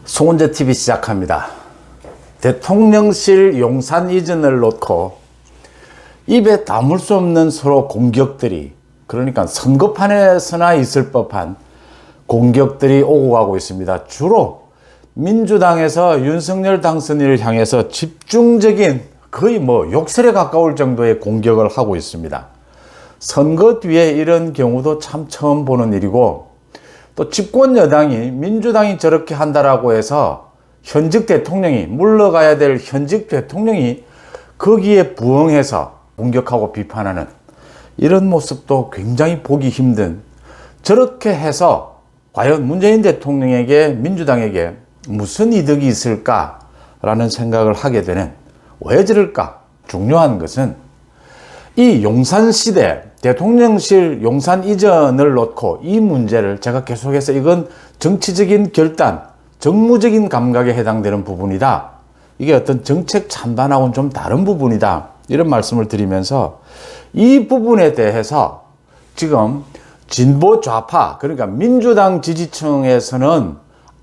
송은재 TV 시작합니다. 대통령실 용산 이전을 놓고 입에 담을 수 없는 서로 공격들이, 그러니까 선거판에서나 있을 법한 공격들이 오고 가고 있습니다. 주로 민주당에서 윤석열 당선인을 향해서 집중적인, 거의 욕설에 가까울 정도의 공격을 하고 있습니다. 선거 뒤에 이런 경우도 참 처음 보는 일이고, 또 집권 여당이 민주당이 저렇게 한다라고 해서 현직 대통령이, 물러가야 될 현직 대통령이 거기에 부응해서 공격하고 비판하는 이런 모습도 굉장히 보기 힘든, 저렇게 해서 과연 문재인 대통령에게, 민주당에게 무슨 이득이 있을까라는 생각을 하게 되는, 왜 저럴까? 중요한 것은 이 용산시대, 대통령실 용산 이전을 놓고 이 문제를 제가 계속해서 이건 정치적인 결단, 정무적인 감각에 해당되는 부분이다, 이게 어떤 정책 찬반하고는 좀 다른 부분이다, 이런 말씀을 드리면서 이 부분에 대해서 지금 진보 좌파, 그러니까 민주당 지지층에서는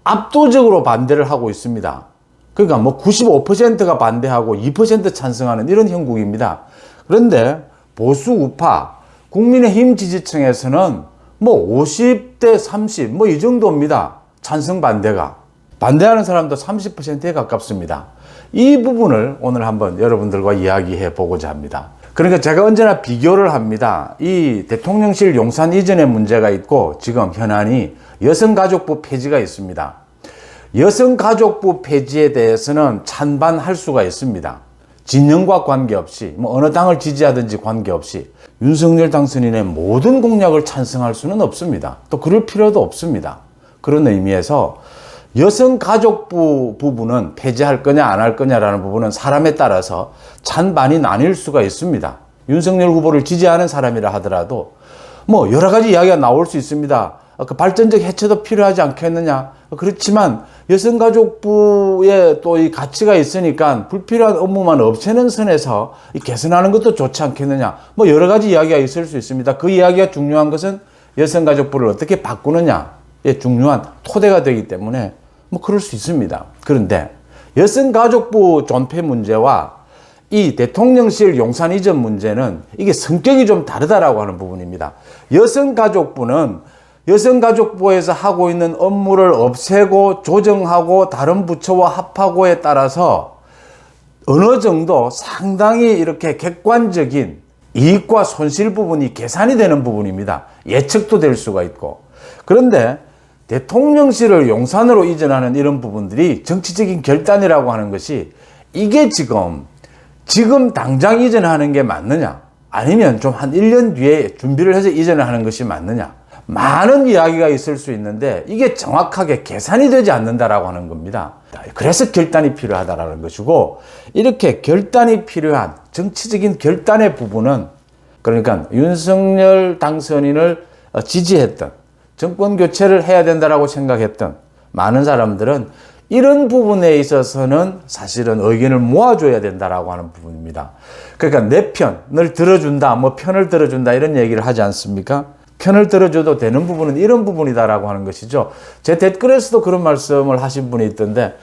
압도적으로 반대를 하고 있습니다. 그러니까 95%가 반대하고 2% 찬성하는 이런 형국입니다. 그런데 보수 우파, 국민의힘 지지층에서는 50대 30, 이 정도입니다. 찬성 반대가. 반대하는 사람도 30%에 가깝습니다. 이 부분을 오늘 한번 여러분들과 이야기해 보고자 합니다. 그러니까 제가 언제나 비교를 합니다. 이 대통령실 용산 이전의 문제가 있고, 지금 현안이 여성가족부 폐지가 있습니다. 여성가족부 폐지에 대해서는 찬반할 수가 있습니다. 진영과 관계없이, 어느 당을 지지하든지 관계없이 윤석열 당선인의 모든 공약을 찬성할 수는 없습니다. 또 그럴 필요도 없습니다. 그런 의미에서 여성가족부 부분은 폐지할 거냐 안 할 거냐라는 부분은 사람에 따라서 찬반이 나뉠 수가 있습니다. 윤석열 후보를 지지하는 사람이라 하더라도 여러 가지 이야기가 나올 수 있습니다. 그 발전적 해체도 필요하지 않겠느냐. 그렇지만 여성가족부에 또 이 가치가 있으니까 불필요한 업무만 없애는 선에서 개선하는 것도 좋지 않겠느냐. 여러 가지 이야기가 있을 수 있습니다. 그 이야기가 중요한 것은 여성가족부를 어떻게 바꾸느냐에 중요한 토대가 되기 때문에 그럴 수 있습니다. 그런데 여성가족부 존폐 문제와 이 대통령실 용산 이전 문제는 이게 성격이 좀 다르다라고 하는 부분입니다. 여성가족부에서 하고 있는 업무를 없애고 조정하고 다른 부처와 합하고에 따라서 어느 정도 상당히 이렇게 객관적인 이익과 손실 부분이 계산이 되는 부분입니다. 예측도 될 수가 있고. 그런데 대통령실을 용산으로 이전하는 이런 부분들이 정치적인 결단이라고 하는 것이, 이게 지금 당장 이전하는 게 맞느냐, 아니면 좀 한 1년 뒤에 준비를 해서 이전을 하는 것이 맞느냐, 많은 이야기가 있을 수 있는데 이게 정확하게 계산이 되지 않는다라고 하는 겁니다. 그래서 결단이 필요하다라는 것이고, 이렇게 결단이 필요한 정치적인 결단의 부분은, 그러니까 윤석열 당선인을 지지했던, 정권 교체를 해야 된다라고 생각했던 많은 사람들은 이런 부분에 있어서는 사실은 의견을 모아줘야 된다라고 하는 부분입니다. 그러니까 내 편을 들어준다, 편을 들어준다, 이런 얘기를 하지 않습니까? 편을 들어줘도 되는 부분은 이런 부분이다라고 하는 것이죠. 제 댓글에서도 그런 말씀을 하신 분이 있던데,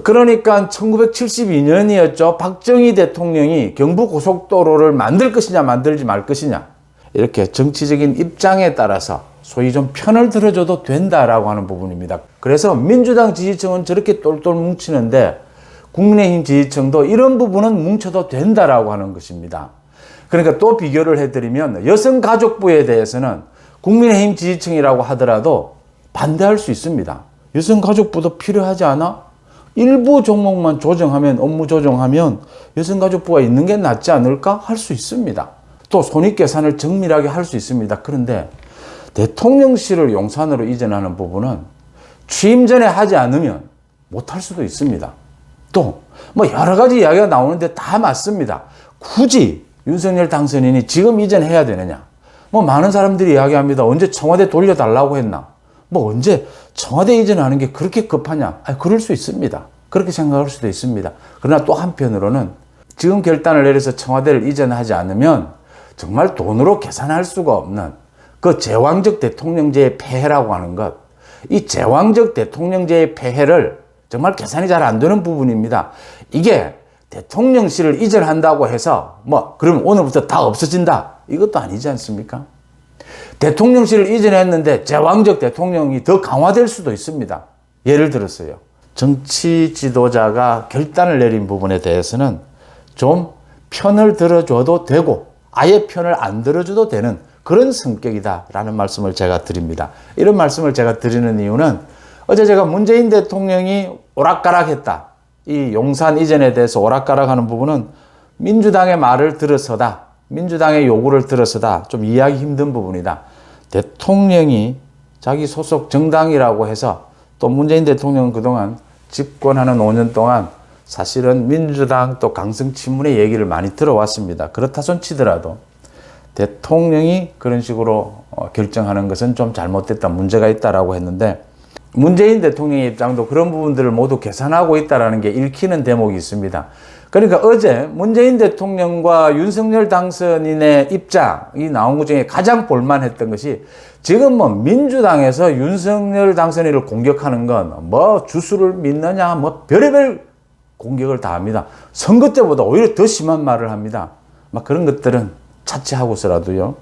그러니까 1972년이었죠. 박정희 대통령이 경부고속도로를 만들 것이냐 만들지 말 것이냐, 이렇게 정치적인 입장에 따라서 소위 좀 편을 들어줘도 된다라고 하는 부분입니다. 그래서 민주당 지지층은 저렇게 똘똘 뭉치는데 국민의힘 지지층도 이런 부분은 뭉쳐도 된다라고 하는 것입니다. 그러니까 또 비교를 해드리면 여성가족부에 대해서는 국민의힘 지지층이라고 하더라도 반대할 수 있습니다. 여성가족부도 필요하지 않아? 일부 종목만 조정하면, 업무 조정하면 여성가족부가 있는 게 낫지 않을까? 할 수 있습니다. 또 손익계산을 정밀하게 할 수 있습니다. 그런데 대통령실을 용산으로 이전하는 부분은 취임 전에 하지 않으면 못할 수도 있습니다. 또 여러 가지 이야기가 나오는데 다 맞습니다. 굳이 윤석열 당선인이 지금 이전해야 되느냐? 많은 사람들이 이야기합니다. 언제 청와대 돌려달라고 했나? 언제 청와대 이전하는 게 그렇게 급하냐? 그럴 수 있습니다. 그렇게 생각할 수도 있습니다. 그러나 또 한편으로는 지금 결단을 내려서 청와대를 이전하지 않으면 정말 돈으로 계산할 수가 없는 그 제왕적 대통령제의 폐해라고 하는 것, 이 제왕적 대통령제의 폐해를 정말 계산이 잘 안 되는 부분입니다. 이게 대통령실을 이전한다고 해서 그럼 오늘부터 다 없어진다, 이것도 아니지 않습니까? 대통령실을 이전했는데 제왕적 대통령이 더 강화될 수도 있습니다. 예를 들어서요, 정치 지도자가 결단을 내린 부분에 대해서는 좀 편을 들어줘도 되고 아예 편을 안 들어줘도 되는 그런 성격이다라는 말씀을 제가 드립니다. 이런 말씀을 제가 드리는 이유는 어제 제가 문재인 대통령이 오락가락했다, 이 용산 이전에 대해서 오락가락하는 부분은 민주당의 말을 들어서다, 민주당의 요구를 들어서다 좀 이해하기 힘든 부분이다. 대통령이 자기 소속 정당이라고 해서, 또 문재인 대통령은 그동안 집권하는 5년 동안 사실은 민주당 또 강성 친문의 얘기를 많이 들어왔습니다. 그렇다 손 치더라도 대통령이 그런 식으로 결정하는 것은 좀 잘못됐다, 문제가 있다라고 했는데, 문재인 대통령의 입장도 그런 부분들을 모두 계산하고 있다는 게 읽히는 대목이 있습니다. 그러니까 어제 문재인 대통령과 윤석열 당선인의 입장이 나온 것 중에 가장 볼만했던 것이, 지금 민주당에서 윤석열 당선인을 공격하는 건 주술을 믿느냐, 별의별 공격을 다 합니다. 선거 때보다 오히려 더 심한 말을 합니다. 그런 것들은 차치하고서라도요,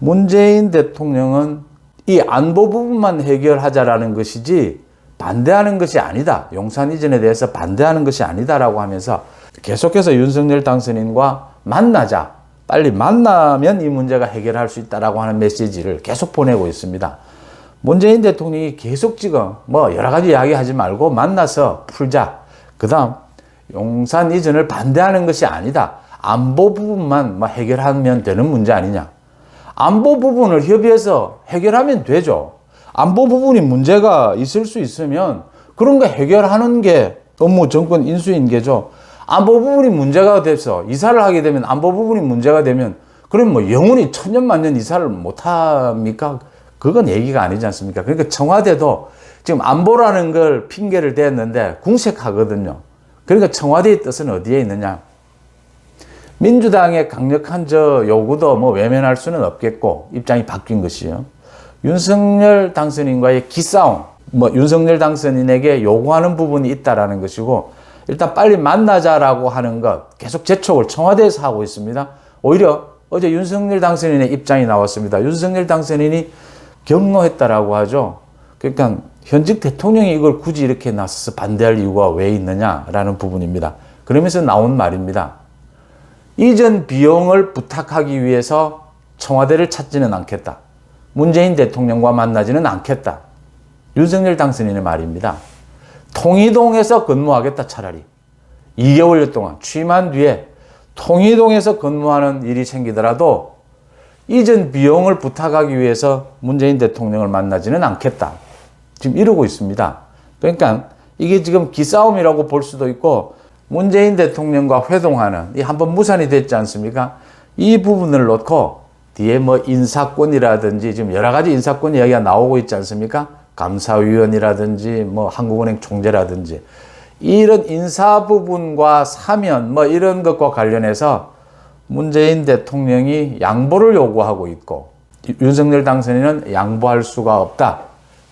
문재인 대통령은 이 안보 부분만 해결하자라는 것이지 반대하는 것이 아니다, 용산 이전에 대해서 반대하는 것이 아니다라고 하면서 계속해서 윤석열 당선인과 만나자, 빨리 만나면 이 문제가 해결할 수 있다라고 하는 메시지를 계속 보내고 있습니다. 문재인 대통령이 계속 지금 여러 가지 이야기하지 말고 만나서 풀자, 그 다음 용산 이전을 반대하는 것이 아니다, 안보 부분만 해결하면 되는 문제 아니냐, 안보 부분을 협의해서 해결하면 되죠. 안보 부분이 문제가 있을 수 있으면 그런 거 해결하는 게 업무 정권 인수인계죠. 안보 부분이 문제가 돼서 이사를 하게 되면, 안보 부분이 문제가 되면 그럼 영원히 천년만년 이사를 못 합니까? 그건 얘기가 아니지 않습니까? 그러니까 청와대도 지금 안보라는 걸 핑계를 댔는데 궁색하거든요. 그러니까 청와대의 뜻은 어디에 있느냐? 민주당의 강력한 요구도 외면할 수는 없겠고, 입장이 바뀐 것이요, 윤석열 당선인과의 기싸움, 윤석열 당선인에게 요구하는 부분이 있다라는 것이고, 일단 빨리 만나자라고 하는 것 계속 재촉을 청와대에서 하고 있습니다. 오히려 어제 윤석열 당선인의 입장이 나왔습니다. 윤석열 당선인이 경로했다라고 하죠. 그러니까 현직 대통령이 이걸 굳이 이렇게 나서서 반대할 이유가 왜 있느냐라는 부분입니다. 그러면서 나온 말입니다. 이전 비용을 부탁하기 위해서 청와대를 찾지는 않겠다, 문재인 대통령과 만나지는 않겠다, 윤석열 당선인의 말입니다. 통이동에서 근무하겠다, 차라리 2개월 동안 취임한 뒤에 통이동에서 근무하는 일이 생기더라도 이전 비용을 부탁하기 위해서 문재인 대통령을 만나지는 않겠다, 지금 이러고 있습니다. 그러니까 이게 지금 기싸움이라고 볼 수도 있고, 문재인 대통령과 회동하는, 이 한번 무산이 됐지 않습니까? 이 부분을 놓고 뒤에 인사권이라든지 지금 여러 가지 인사권 이야기가 나오고 있지 않습니까? 감사위원이라든지 한국은행 총재라든지 이런 인사 부분과 사면 이런 것과 관련해서 문재인 대통령이 양보를 요구하고 있고, 윤석열 당선인은 양보할 수가 없다.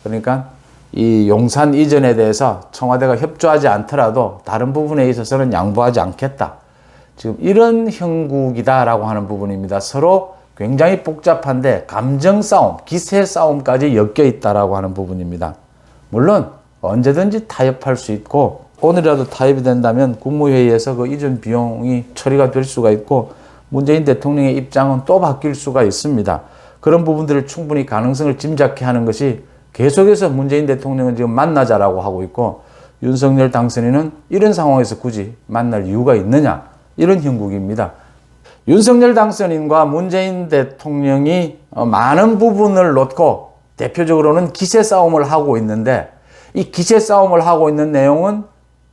그러니까 이 용산 이전에 대해서 청와대가 협조하지 않더라도 다른 부분에 있어서는 양보하지 않겠다, 지금 이런 형국이다라고 하는 부분입니다. 서로 굉장히 복잡한데 감정 싸움, 기세 싸움까지 엮여 있다라고 하는 부분입니다. 물론 언제든지 타협할 수 있고, 오늘이라도 타협이 된다면 국무회의에서 그 이전 비용이 처리가 될 수가 있고, 문재인 대통령의 입장은 또 바뀔 수가 있습니다. 그런 부분들을 충분히 가능성을 짐작해 하는 것이, 계속해서 문재인 대통령은 지금 만나자라고 하고 있고, 윤석열 당선인은 이런 상황에서 굳이 만날 이유가 있느냐, 이런 형국입니다. 윤석열 당선인과 문재인 대통령이 많은 부분을 놓고 대표적으로는 기세 싸움을 하고 있는데, 이 기세 싸움을 하고 있는 내용은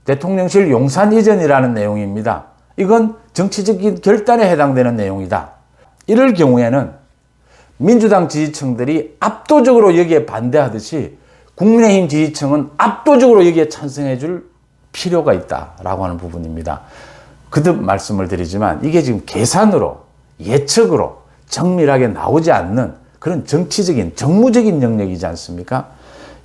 대통령실 용산 이전이라는 내용입니다. 이건 정치적인 결단에 해당되는 내용이다. 이럴 경우에는 민주당 지지층들이 압도적으로 여기에 반대하듯이 국민의힘 지지층은 압도적으로 여기에 찬성해 줄 필요가 있다라고 하는 부분입니다. 거듭 말씀을 드리지만 이게 지금 계산으로, 예측으로 정밀하게 나오지 않는 그런 정치적인, 정무적인 영역이지 않습니까?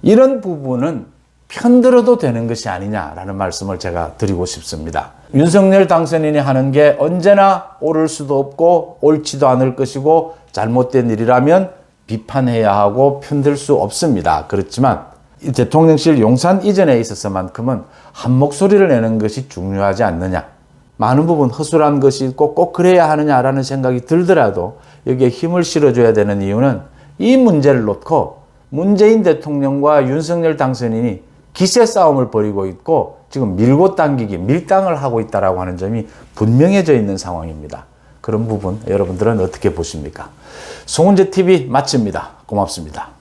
이런 부분은 편들어도 되는 것이 아니냐라는 말씀을 제가 드리고 싶습니다. 윤석열 당선인이 하는 게 언제나 옳을 수도 없고 옳지도 않을 것이고 잘못된 일이라면 비판해야 하고 편들 수 없습니다. 그렇지만 이 대통령실 용산 이전에 있어서만큼은 한 목소리를 내는 것이 중요하지 않느냐. 많은 부분 허술한 것이 있고 꼭 그래야 하느냐라는 생각이 들더라도 여기에 힘을 실어줘야 되는 이유는 이 문제를 놓고 문재인 대통령과 윤석열 당선인이 기세 싸움을 벌이고 있고 지금 밀고 당기기, 밀당을 하고 있다라고 하는 점이 분명해져 있는 상황입니다. 그런 부분 여러분들은 어떻게 보십니까? 송은재 TV 마칩니다. 고맙습니다.